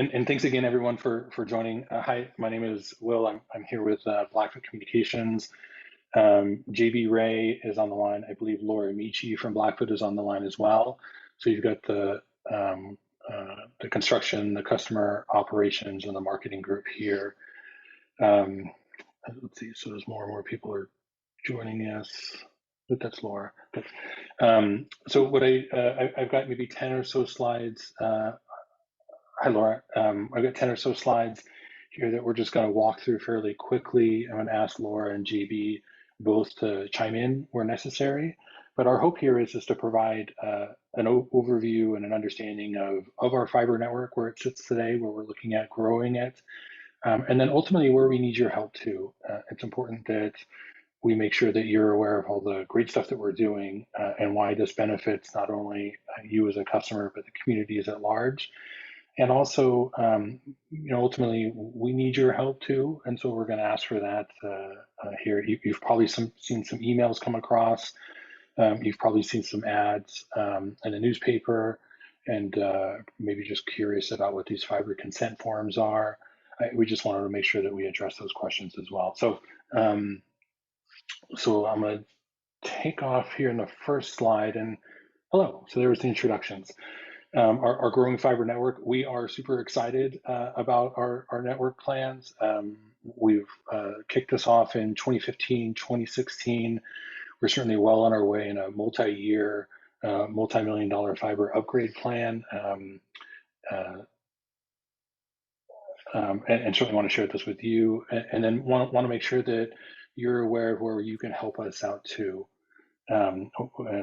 And thanks again, everyone, for joining. Hi, my name is Will. I'm here with Blackfoot Communications. JB Ray is on the line. I believe Laura Michi from Blackfoot is on the line as well. So you've got the construction, the customer operations, and the marketing group here. Let's see. So as more and more people are joining us. That's Laura. So what I've got maybe 10 or so slides. Hi, Laura. I've got 10 or so slides here that we're just going to walk through fairly quickly. I'm going to ask Laura and JB both to chime in where necessary. But our hope here is just to provide an overview and an understanding of our fiber network, where it sits today, where we're looking at growing it, and then ultimately where we need your help too. It's important that we make sure that you're aware of all the great stuff that we're doing and why this benefits not only you as a customer, but the communities at large. And also, ultimately, we need your help too. And so we're going to ask for that here. You've probably seen some emails come across. You've probably seen some ads in the newspaper, and maybe just curious about what these fiber consent forms are. We just wanted to make sure that we address those questions as well. So I'm going to take off here in the first slide. And hello. So there was the introductions. Our growing fiber network, we are super excited about our network plans. We've kicked this off in 2015, 2016. We're certainly well on our way in a multi-year, multi-million-dollar fiber upgrade plan. And certainly want to share this with you. And then want to make sure that you're aware of where you can help us out too. And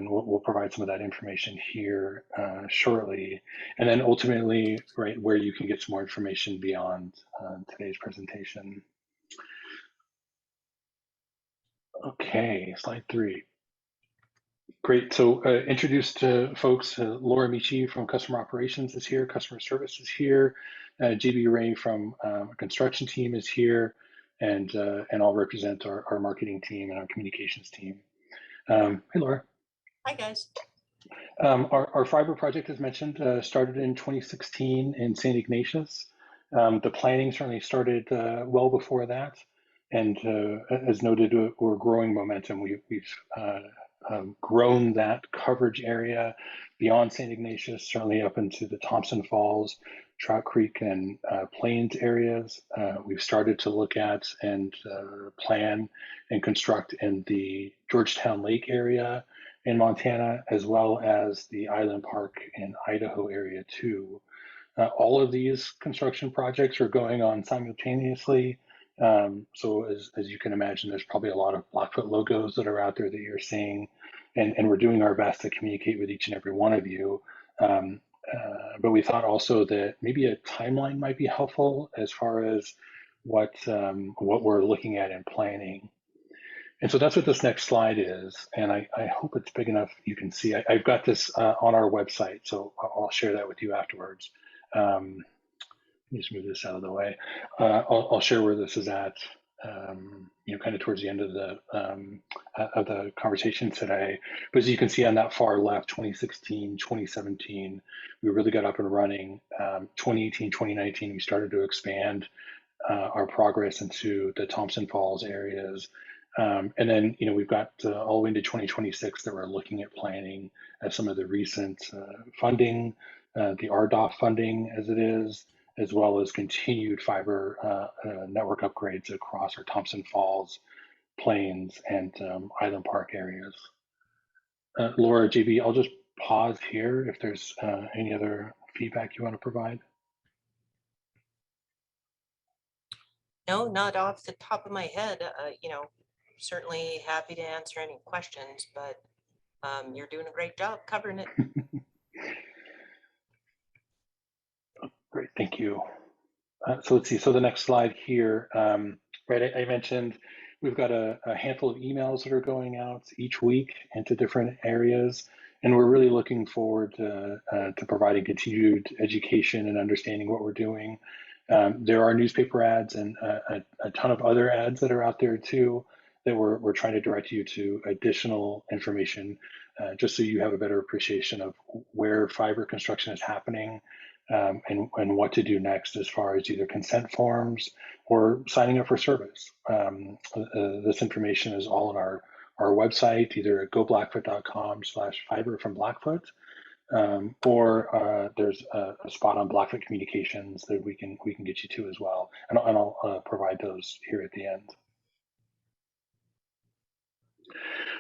we'll provide some of that information here shortly. And then ultimately, right, where you can get some more information beyond today's presentation. Okay, slide 3. Great. So introduce to folks, Laura Michi from Customer Operations is here, Customer Service is here, JB Ray from our construction team is here, and I'll represent our marketing team and our communications team. Hey, Laura. Hi, guys. Our fiber project, as mentioned, started in 2016 in St. Ignatius. The planning certainly started well before that. And as noted, we're growing momentum. We've grown that coverage area beyond St. Ignatius, certainly up into the Thompson Falls, Trout Creek, and Plains areas. We've started to look at and plan and construct in the Georgetown Lake area in Montana, as well as the Island Park in Idaho area too. All of these construction projects are going on simultaneously. So as you can imagine, there's probably a lot of Blackfoot logos that are out there that you're seeing, and we're doing our best to communicate with each and every one of you. But we thought also that maybe a timeline might be helpful as far as what we're looking at in planning. And so that's what this next slide is. And I hope it's big enough you can see. I've got this on our website, so I'll share that with you afterwards. Let me just move this out of the way. I'll share where this is at, kind of towards the end of the conversation today. But as you can see on that far left, 2016, 2017, we really got up and running. 2018, 2019, we started to expand our progress into the Thompson Falls areas. And then, we've got all the way into 2026 that we're looking at planning some of the recent funding, the RDOF funding as it is, as well as continued fiber network upgrades across our Thompson Falls, Plains, and Island Park areas. Laura, JB, I'll just pause here if there's any other feedback you want to provide. No, not off the top of my head. Certainly happy to answer any questions, but you're doing a great job covering it. Great, thank you. So let's see, so the next slide here, right, I mentioned we've got a handful of emails that are going out each week into different areas, and we're really looking forward to providing continued education and understanding what we're doing. There are newspaper ads and a ton of other ads that are out there too, that we're trying to direct you to additional information, just so you have a better appreciation of where fiber construction is happening, and what to do next as far as either consent forms or signing up for service. This information is all on our website, either at goblackfoot.com/fiber from Blackfoot, or there's a spot on Blackfoot Communications that we can get you to as well, and I'll provide those here at the end.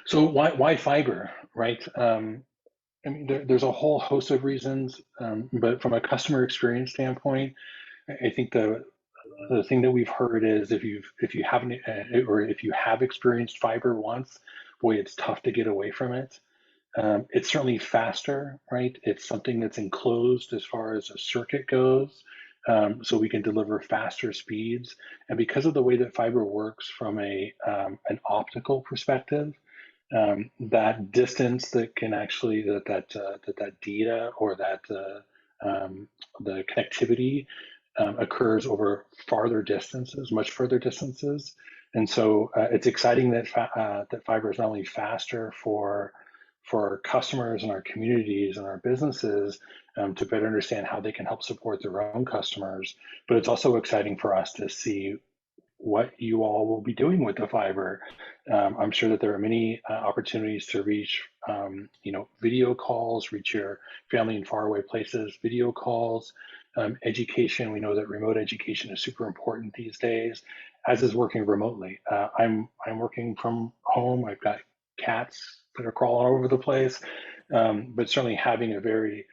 So why fiber, right? I mean, there's a whole host of reasons, but from a customer experience standpoint, I think the thing that we've heard is if you haven't or if you have experienced fiber once, boy, it's tough to get away from it. It's certainly faster, right? It's something that's enclosed as far as a circuit goes, so we can deliver faster speeds. And because of the way that fiber works from an optical perspective, that distance that can actually that data or that the connectivity occurs over farther distances, much further distances, and so it's exciting that that fiber is not only faster for our customers and our communities and our businesses to better understand how they can help support their own customers, but it's also exciting for us to see what you all will be doing with the fiber. I'm sure that there are many opportunities to reach, video calls, reach your family in faraway places, video calls, education. We know that remote education is super important these days, as is working remotely. I'm working from home. I've got cats that are crawling all over the place, but certainly having a very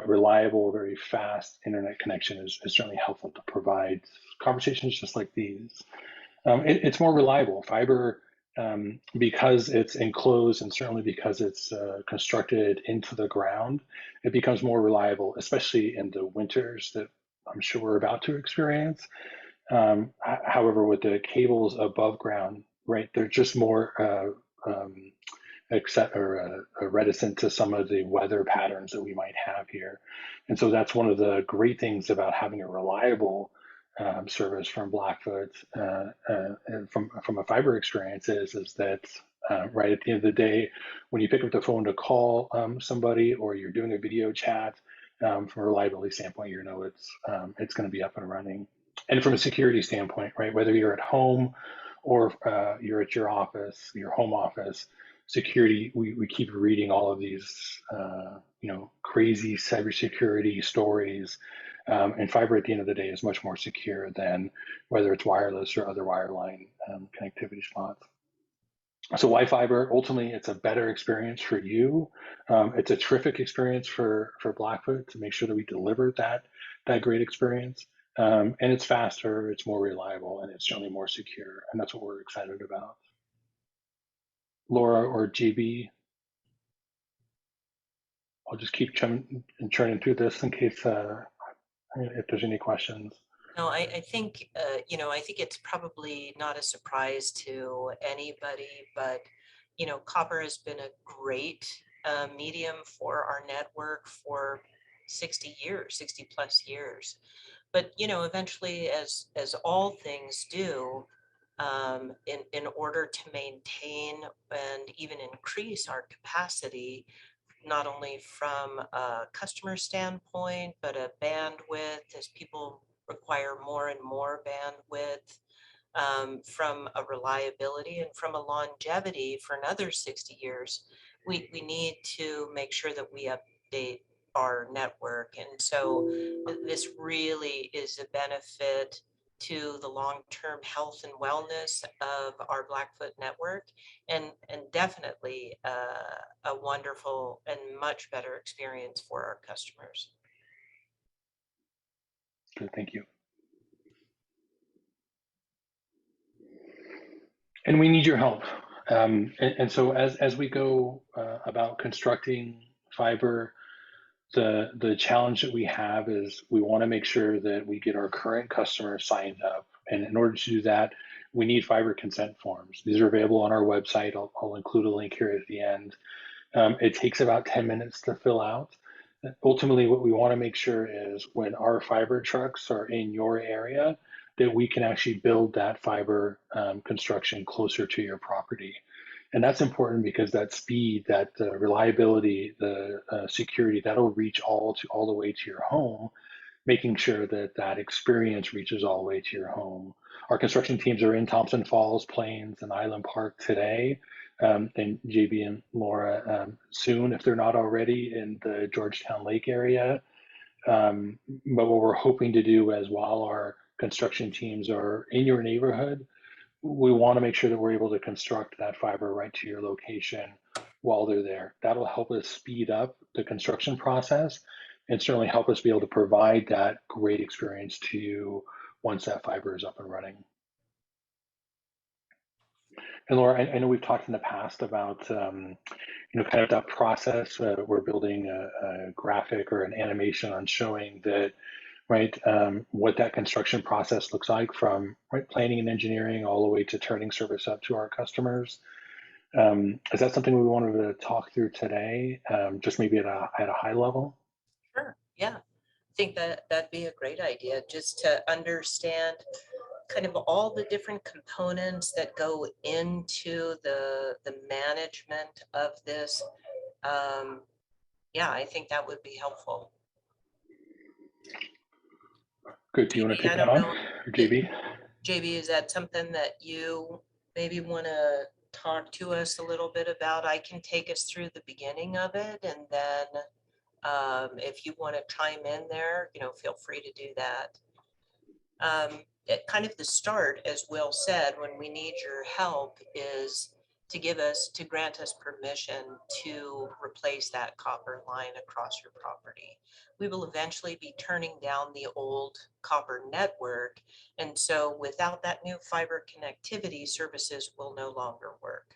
reliable, very fast internet connection is certainly helpful to provide conversations just like these. It's more reliable. Fiber, because it's enclosed and certainly because it's constructed into the ground, it becomes more reliable, especially in the winters that I'm sure we're about to experience. However, with the cables above ground, right, they're just more accept or reticent to some of the weather patterns that we might have here. And so that's one of the great things about having a reliable service from Blackfoot and from a fiber experience is that right at the end of the day, when you pick up the phone to call somebody or you're doing a video chat, from a reliability standpoint, it's going to be up and running. And from a security standpoint, right, whether you're at home or you're at your office, your home office, security, we keep reading all of these, crazy cybersecurity stories. And fiber at the end of the day is much more secure than whether it's wireless or other wireline connectivity spots. So why fiber? Ultimately, it's a better experience for you. It's a terrific experience for Blackfoot to make sure that we deliver that great experience. And it's faster, it's more reliable, and it's certainly more secure. And that's what we're excited about. Laura or GB, I'll just keep churning through this in case if there's any questions. No, I think, I think it's probably not a surprise to anybody, but, copper has been a great medium for our network for 60 years, 60 plus years. But, eventually, as all things do, in order to maintain and even increase our capacity, not only from a customer standpoint, but a bandwidth as people require more and more bandwidth, from a reliability and from a longevity for another 60 years, we need to make sure that we update our network. And so this really is a benefit to the long-term health and wellness of our Blackfoot network, and definitely a wonderful and much better experience for our customers. Good, thank you. And we need your help. And so as we go about constructing fiber, the challenge that we have is we want to make sure that we get our current customers signed up. And in order to do that, we need fiber consent forms. These are available on our website. I'll include a link here at the end. It takes about 10 minutes to fill out. Ultimately, what we want to make sure is when our fiber trucks are in your area, that we can actually build that fiber construction closer to your property. And that's important because that speed, that reliability, the security, that'll reach all the way to your home. making sure that that experience reaches all the way to your home. Our construction teams are in Thompson Falls, Plains, and Island Park today, and JB and Laura soon, if they're not already, in the Georgetown Lake area. But what we're hoping to do as while our construction teams are in your neighborhood, we want to make sure that we're able to construct that fiber right to your location while they're there. That'll help us speed up the construction process and certainly help us be able to provide that great experience to you once that fiber is up and running. And Laura, I know we've talked in the past about kind of that process. We're building a graphic or an animation on showing that, right, what that construction process looks like from right planning and engineering all the way to turning service up to our customers. Is that something we wanted to talk through today, just maybe at a high level? Sure. Yeah. I think that that'd be a great idea, just to understand kind of all the different components that go into the management of this. Um, yeah, I think that would be helpful. Good. Do you want to JB, take I that don't on, know. or It, JB? JB, is that something that you maybe want to talk to us a little bit about? I can take us through the beginning of it, and then if you want to chime in there, feel free to do that. At kind of the start, as Will said, when we need your help is to grant us permission to replace that copper line across your property. We will eventually be turning down the old copper network. And so without that new fiber connectivity, services will no longer work.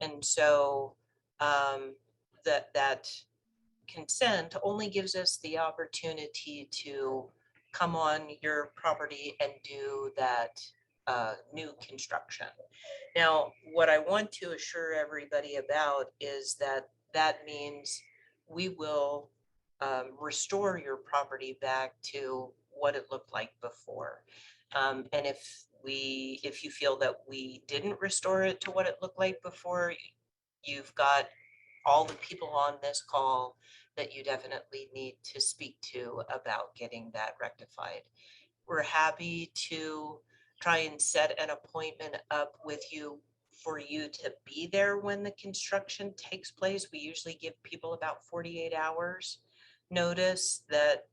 And so that consent only gives us the opportunity to come on your property and do that new construction. Now, what I want to assure everybody about is that that means we will restore your property back to what it looked like before. And if you feel that we didn't restore it to what it looked like before, you've got all the people on this call that you definitely need to speak to about getting that rectified. We're happy to try and set an appointment up with you for you to be there when the construction takes place. We usually give people about 48 hours notice that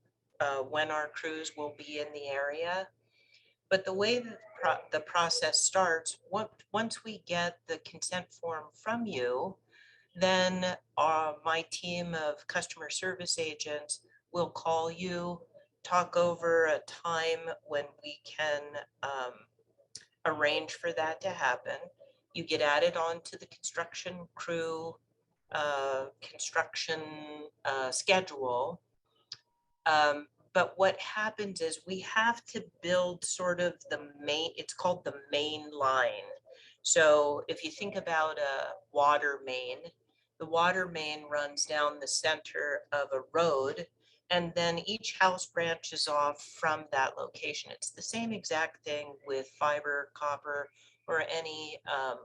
when our crews will be in the area. But the way that the process starts, once we get the consent form from you, then my team of customer service agents will call you, talk over a time when we can arrange for that to happen. You get added onto the construction crew construction schedule. But what happens is we have to build sort of it's called the main line. So if you think about a water main, the water main runs down the center of a road, and then each house branches off from that location. It's the same exact thing with fiber, copper, or any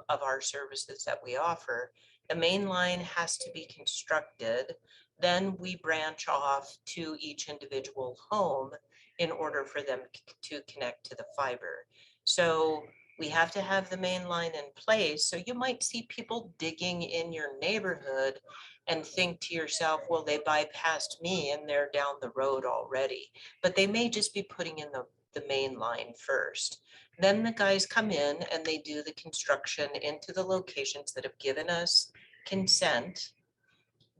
of our services that we offer. The main line has to be constructed. Then we branch off to each individual home in order for them to connect to the fiber. So we have to have the main line in place. So you might see people digging in your neighborhood and think to yourself, well, they bypassed me and they're down the road already. But they may just be putting in the main line first. Then the guys come in and they do the construction into the locations that have given us consent.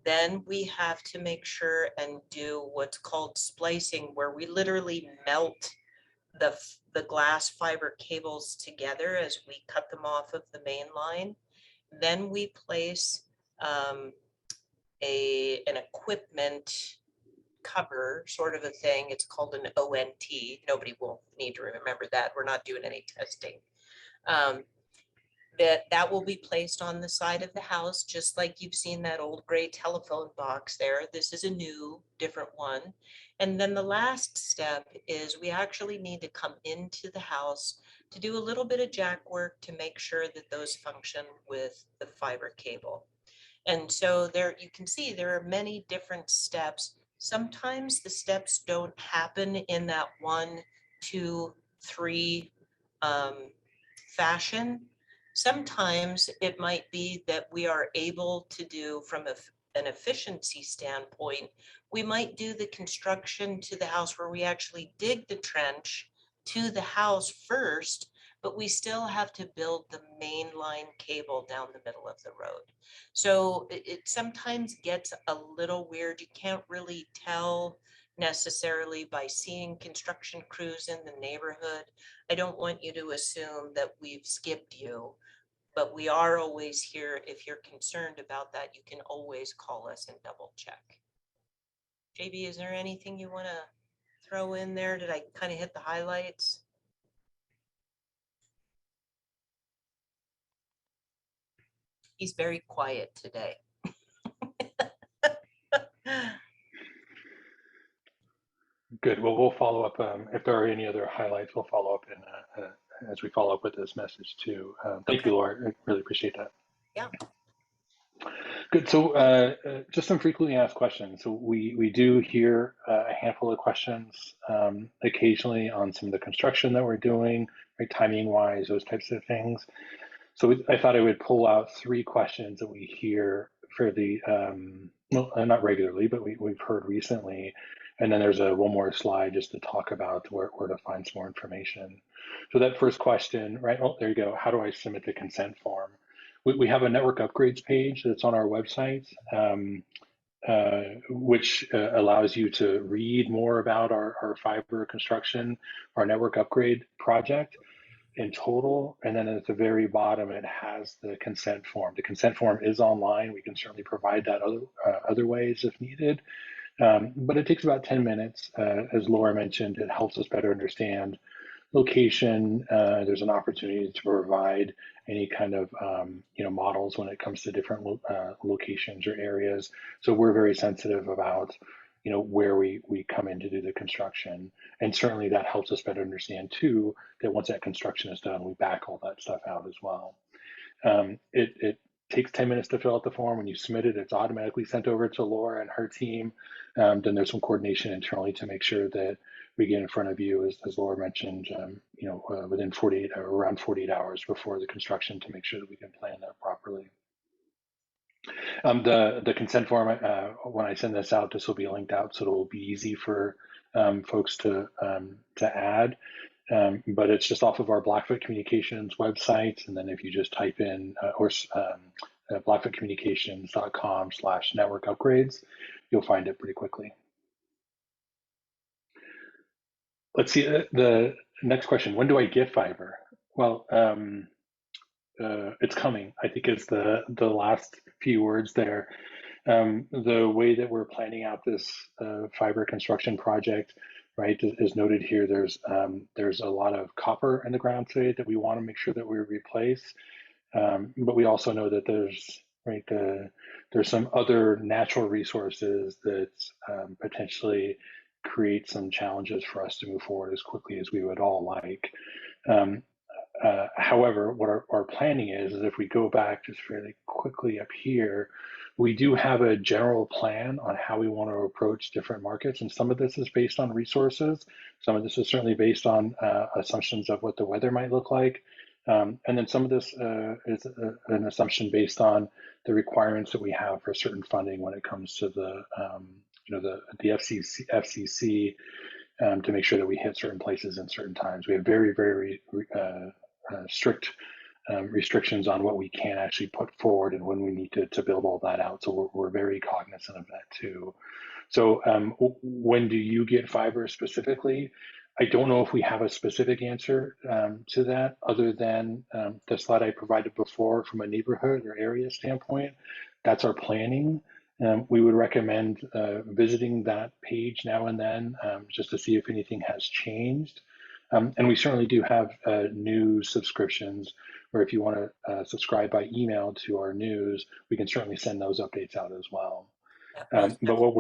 Then we have to make sure and do what's called splicing, where we literally melt the glass fiber cables together as we cut them off of the main line. Then we place an equipment cover, sort of a thing. It's called an ONT. Nobody will need to remember that. We're not doing any testing. That will be placed on the side of the house, just like you've seen that old gray telephone box there. This is a new, different one. And then the last step is we actually need to come into the house to do a little bit of jack work to make sure that those function with the fiber cable. And so there you can see there are many different steps. sometimes the steps don't happen in that 1, 2, 3 fashion. Sometimes it might be that we are able to do from an efficiency standpoint, we might do the construction to the house where we actually dig the trench to the house first, but we still have to build the main line cable down the middle of the road. So it sometimes gets a little weird. You can't really tell necessarily by seeing construction crews in the neighborhood. I don't want you to assume that we've skipped you, but we are always here. If you're concerned about that, you can always call us and double check. JB, is there anything you want to throw in there? Did I kind of hit the highlights? He's very quiet today. Good. Well, we'll follow up. If there are any other highlights, we'll follow up as we follow up with this message too. Thank you, Laura. I really appreciate that. Yeah. Good. So just some frequently asked questions. So we do hear a handful of questions occasionally on some of the construction that we're doing, right, timing wise, those types of things. So I thought I would pull out 3 questions that we hear fairly, well, not regularly, but we've heard recently. And then there's one more slide just to talk about where to find some more information. So that first question, right? Oh, there you go. How do I submit the consent form? We have a network upgrades page that's on our website, which allows you to read more about our fiber construction, our network upgrade project in total. And then at the very bottom, it has the consent form. The consent form is online. We can certainly provide that other ways if needed. But it takes about 10 minutes. As Laura mentioned, it helps us better understand location. There's an opportunity to provide any kind of models when it comes to different locations or areas. So we're very sensitive about where we come in to do the construction, and certainly that helps us better understand too that once that construction is done, we back all that stuff out as well. It takes 10 minutes to fill out the form. When you submit it, it's automatically sent over to Laura and her team. Then there's some coordination internally to make sure that we get in front of you, as Laura mentioned, within 48 or around 48 hours before the construction to make sure that we can plan that properly. The consent form, when I send this out, this will be linked out, so it will be easy for folks to add. But it's just off of our Blackfoot Communications website, and then if you just type in blackfootcommunications.com/network upgrades, you'll find it pretty quickly. Let's see the next question. When do I get fiber? Well, it's coming, I think, is the last few words there. The way that we're planning out this fiber construction project, right, is noted here. There's a lot of copper in the ground today that we want to make sure that we replace, but we also know that there's some other natural resources that potentially create some challenges for us to move forward as quickly as we would all like. However, what our planning is if we go back just fairly quickly up here, we do have a general plan on how we want to approach different markets. And some of this is based on resources. Some of this is certainly based on assumptions of what the weather might look like. And then some of this is an assumption based on the requirements that we have for certain funding when it comes to the FCC to make sure that we hit certain places in certain times. We have very, very strict restrictions on what we can actually put forward and when we need to build all that out. So we're very cognizant of that too. So when do you get fiber specifically? I don't know if we have a specific answer to that other than the slide I provided before from a neighborhood or area standpoint. That's our planning. We would recommend visiting that page now and then just to see if anything has changed. And we certainly do have news subscriptions, where if you want to subscribe by email to our news, we can certainly send those updates out as well. But what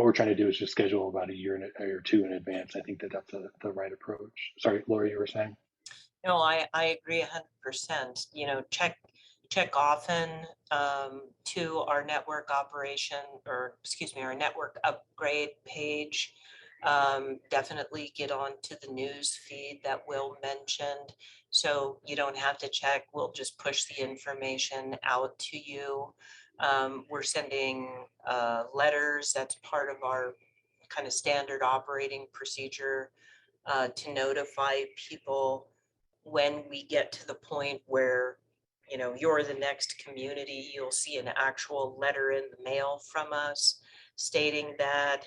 we're trying to do is just schedule about a year or two in advance. I think that's the right approach. Sorry, Laura, you were saying? No, I agree 100%. check often to our network operation, or excuse me, our network upgrade page. Definitely get onto the news feed that Will mentioned, so you don't have to check. We'll just push the information out to you. We're sending letters. That's part of our kind of standard operating procedure to notify people when we get to the point where, you know, you're the next community. You'll see an actual letter in the mail from us stating that.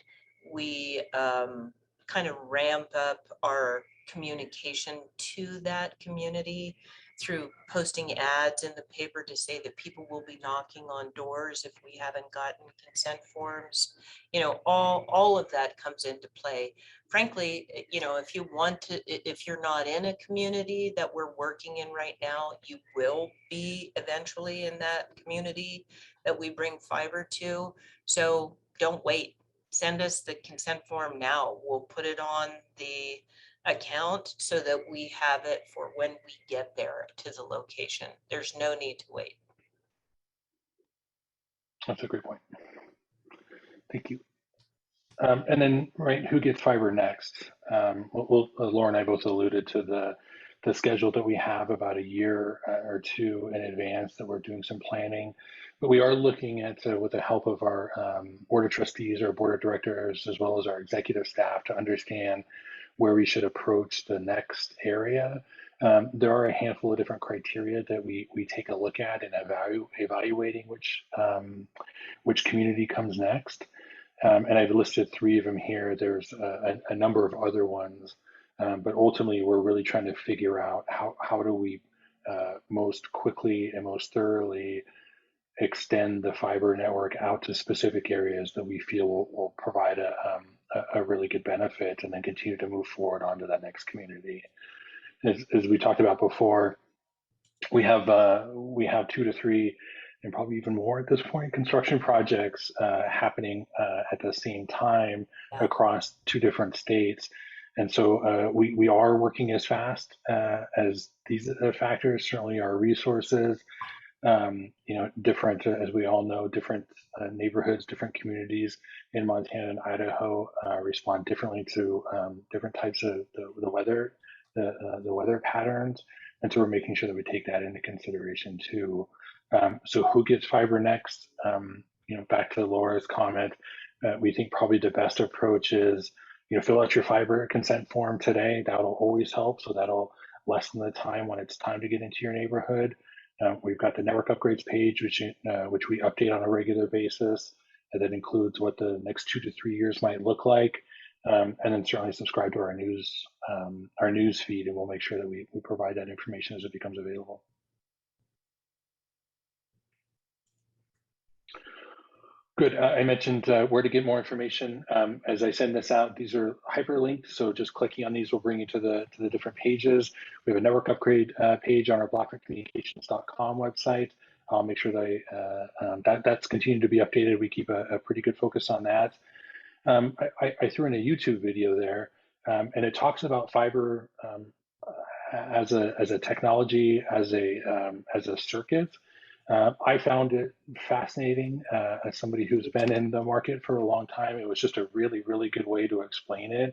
We kind of ramp up our communication to that community through posting ads in the paper to say that people will be knocking on doors if we haven't gotten consent forms. You know, all of that comes into play. Frankly, you know, if you want to, if you're not in a community that we're working in right now, you will be eventually in that community that we bring fiber to. So don't wait. Send us the consent form now. We'll put it on the account so that we have it for when we get there to the location. There's no need to wait. That's a great point. Thank you. And then, right, who gets fiber next? Laura and I both alluded to the schedule that we have about a year or two in advance that we're doing some planning. But we are looking at, with the help of our board of trustees, our board of directors, as well as our executive staff, to understand where we should approach the next area. There are a handful of different criteria that we take a look at in evaluating which community comes next. And I've listed 3 of them here. There's a number of other ones, but ultimately we're really trying to figure out how do we most quickly and most thoroughly extend the fiber network out to specific areas that we feel will provide a really good benefit, and then continue to move forward onto that next community. As we talked about before, we have 2 to 3, and probably even more at this point, construction projects happening at the same time Yeah. across 2 different states. And so we are working as fast as these factors. Certainly our resources, you know, different, as we all know, different neighborhoods, different communities in Montana and Idaho respond differently to different types of the weather, the weather patterns. And so we're making sure that we take that into consideration too. So who gets fiber next? You know, back to Laura's comment, we think probably the best approach is, you know, fill out your fiber consent form today. That'll always help. So that'll lessen the time when it's time to get into your neighborhood. We've got the network upgrades page, which we update on a regular basis. And that includes what the next 2 to 3 years might look like. And then certainly subscribe to our news feed, and we'll make sure that we provide that information as it becomes available. Good. I mentioned where to get more information. As I send this out, these are hyperlinked, so just clicking on these will bring you to the different pages. We have a network upgrade page on our blackfootcommunications.com website. I'll make sure that that's continuing to be updated. We keep a pretty good focus on that. I threw in a YouTube video there, and it talks about fiber as a technology, as a circuit. I found it fascinating as somebody who's been in the market for a long time. It was just a really, really good way to explain it,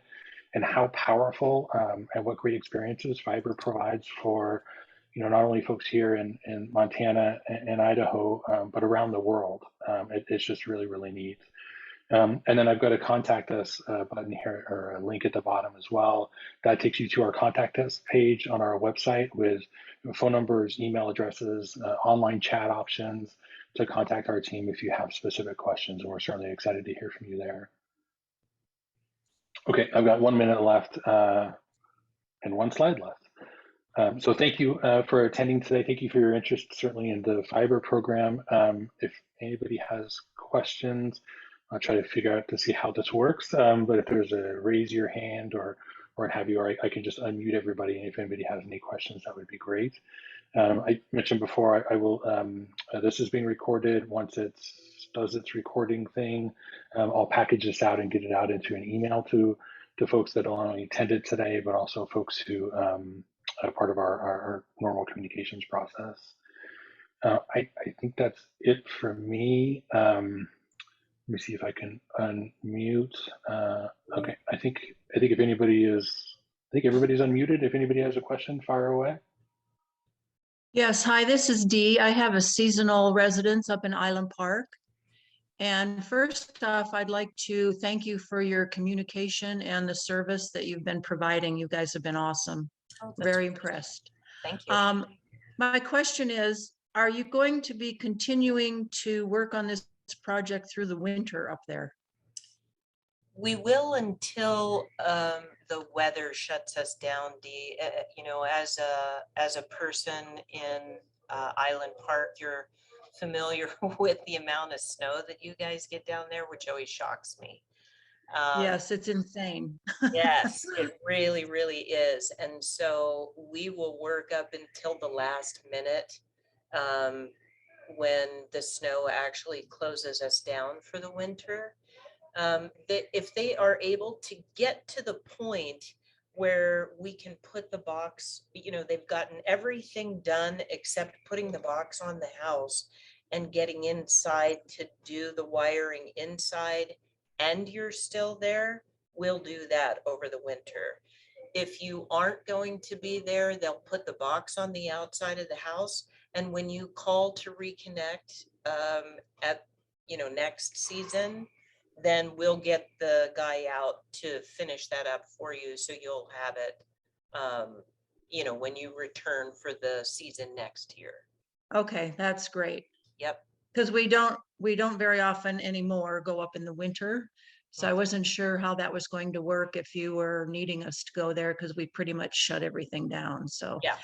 and how powerful and what great experiences fiber provides for, you know, not only folks here in Montana and Idaho, but around the world. It's just really, really neat. And then I've got a contact us button here, or a link at the bottom as well. That takes you to our contact us page on our website with phone numbers, email addresses, online chat options to contact our team if you have specific questions. And we're certainly excited to hear from you there. Okay, I've got 1 minute left and 1 slide left. So thank you for attending today. Thank you for your interest, certainly, in the fiber program. If anybody has questions, I'll try to figure out to see how this works. But if there's a raise your hand or what have you, or I can just unmute everybody. And if anybody has any questions, that would be great. I mentioned before, I will, this is being recorded. Once it does its recording thing, I'll package this out and get it out into an email to folks that not only attended today, but also folks who are part of our normal communications process. I think that's it for me. Let me see if I can unmute. Okay, I think if anybody is, I think everybody's unmuted. If anybody has a question, fire away. Yes, hi, this is Dee. I have a seasonal residence up in Island Park. And first off, I'd like to thank you for your communication and the service that you've been providing. You guys have been awesome. Oh, Very impressed. thank you. My question is, are you going to be continuing to work on this project through the winter up there? We will until the weather shuts us down, Dee. You know, as a person in Island Park, you're familiar with the amount of snow that you guys get down there, which always shocks me. Yes, it's insane. Yes, it really, really is. And so we will work up until the last minute when the snow actually closes us down for the winter. That if they are able to get to the point where we can put the box, you know, they've gotten everything done except putting the box on the house and getting inside to do the wiring inside, and you're still there, we'll do that over the winter. If you aren't going to be there, they'll put the box on the outside of the house. And when you call to reconnect at, you know, next season, then we'll get the guy out to finish that up for you. So you'll have it, you know, when you return for the season next year. Okay, that's great. Yep. Because we don't very often anymore go up in the winter. So I wasn't sure how that was going to work if you were needing us to go there because we pretty much shut everything down. So Yeah.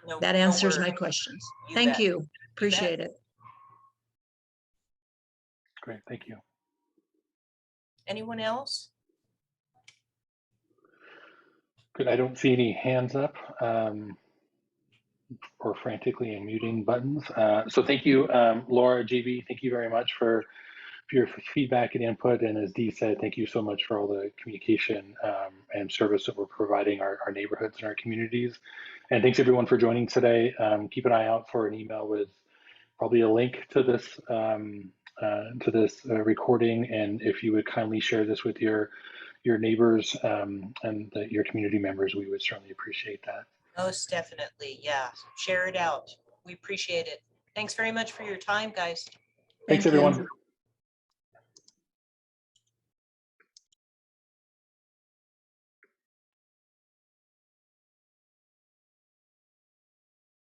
No, that no answers my worries. questions. You Thank bet. you. bet. Appreciate it. Great, thank you. Anyone else? Good. I don't see any hands up or frantically unmuting buttons. So thank you, Laura, JB. Thank you very much for your feedback and input. And as Dee said, thank you so much for all the communication and service that we're providing our neighborhoods and our communities. And thanks everyone for joining today. Keep an eye out for an email with probably a link to this recording. And if you would kindly share this with your neighbors and your community members, we would certainly appreciate that. Most definitely. Yeah. Share it out. We appreciate it. Thanks very much for your time, guys. Thanks, Thank everyone. you.